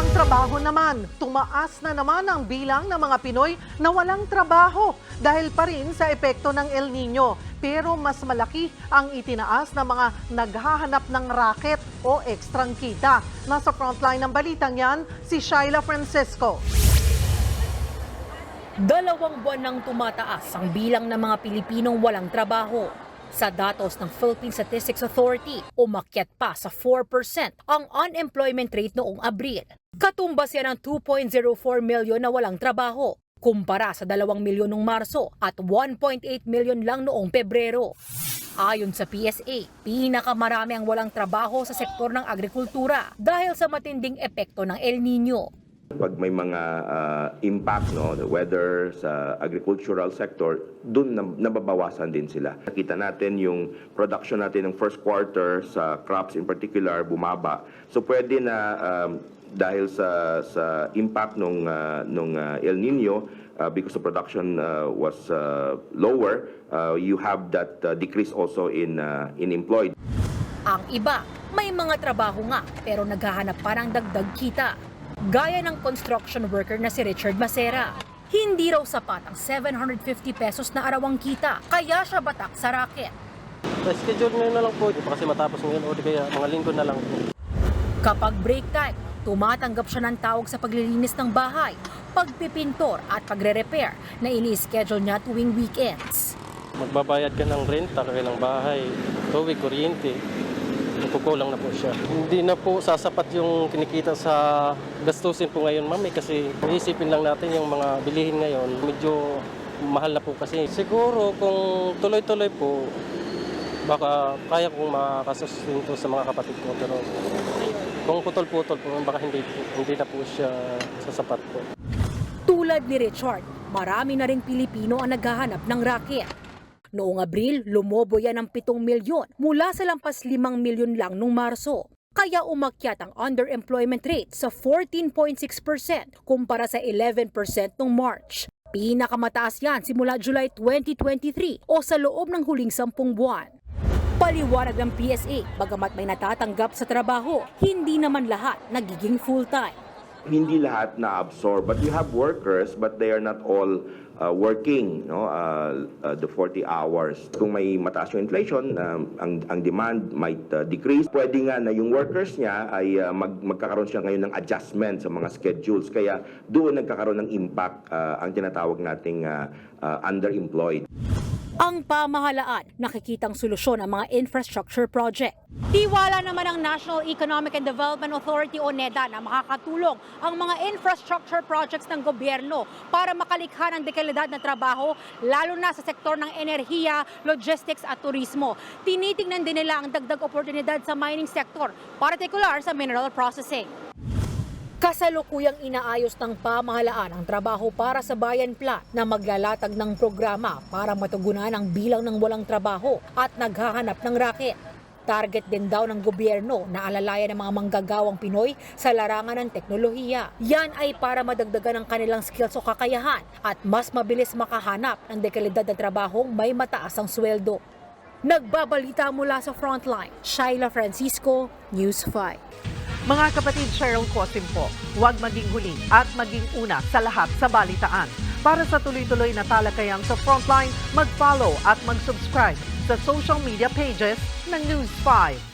pangtrabaho naman, tumaas na naman ang bilang ng mga Pinoy na walang trabaho dahil pa rin sa epekto ng El Nino. Pero mas malaki ang itinaas ng mga naghahanap ng racket o ekstrang kita. Nasa frontline ng balitang yan, si Shaila Francisco. 2 buwan nang tumataas ang bilang ng mga Pilipinong walang trabaho. Sa datos ng Philippine Statistics Authority, umakyat pa sa 4% ang unemployment rate noong Abril. Katumbas yan ng 2.04 milyon na walang trabaho, kumpara sa 2 milyon noong Marso at 1.8 milyon lang noong Pebrero. Ayon sa PSA, pinakamarami ang walang trabaho sa sektor ng agrikultura dahil sa matinding epekto ng El Nino. Pag may mga impact, the weather sa agricultural sector, doon nababawasan din sila. Nakita natin yung production natin ng first quarter sa crops in particular bumaba. So pwede na dahil sa impact nung El Nino, because the production was lower, you have that decrease also in employed. Ang iba, may mga trabaho nga pero naghahanap pa ng dagdag kita. Gaya ng construction worker na si Richard Macera. Hindi raw sapat ang 750 pesos na arawang kita, kaya siya batak sa racket. Schedule ngayon na lang po, kasi matapos ngayon o di kaya mga linggo na lang po. Kapag break time, tumatanggap siya ng tawag sa paglilinis ng bahay, pagpipintor at pagre-repair na ini-schedule niya tuwing weekends. Magbabayad ka ng renta, kailang bahay, tubig, kuryente. Kukulang na po siya. Hindi na po sasapat yung kinikita sa gastusin po ngayon, ma'am, kasi iisipin lang natin yung mga bilihin ngayon. Medyo mahal na po kasi. Siguro kung tuloy-tuloy po, baka kaya kong makasusunto sa mga kapatid ko. Pero kung putol-putol po, baka hindi na po siya sasapat po. Tulad ni Richard, marami na ring Pilipino ang naghahanap ng racket. Noong Abril, lumobo yan ng 7 milyon mula sa lampas 5 milyon lang noong Marso. Kaya umakyat ang underemployment rate sa 14.6% kumpara sa 11% noong March. Pinakamataas yan simula July 2023 o sa loob ng huling 10 buwan. Paliwanag ng PSA, bagamat may natatanggap sa trabaho, hindi naman lahat nagiging full-time. Hindi lahat na-absorb, but you have workers, but they are not all working the 40 hours. Kung may mataas yung inflation, ang demand might decrease. Pwede nga na yung workers niya ay magkakaroon siya ngayon ng adjustment sa mga schedules. Kaya doon nagkakaroon ng impact ang tinatawag nating underemployed. Ang pamahalaan nakikitang solusyon ang mga infrastructure project. Tiwala naman ang National Economic and Development Authority o NEDA na makakatulong ang mga infrastructure projects ng gobyerno para makalikha ng dekalidad na trabaho, lalo na sa sektor ng enerhiya, logistics at turismo. Tinitingnan din nila ang dagdag oportunidad sa mining sector, partikular sa mineral processing. Kasalukuyang inaayos ng pamahalaan ang trabaho para sa Bayan Plan na maglalatag ng programa para matugunan ang bilang ng walang trabaho at naghahanap ng raket. Target din daw ng gobyerno na alalayan ng mga manggagawang Pinoy sa larangan ng teknolohiya. Yan ay para madagdagan ang kanilang skills o kakayahan at mas mabilis makahanap ng dekalidad na trabahong may mataas ang sweldo. Nagbabalita mula sa Frontline, Shaila Francisco, News 5. Mga kapatid, Cheryl Cosim po, huwag maging huli at maging una sa lahat sa balitaan. Para sa tuloy-tuloy na talakayang sa Frontline, mag-follow at mag-subscribe sa social media pages ng News 5.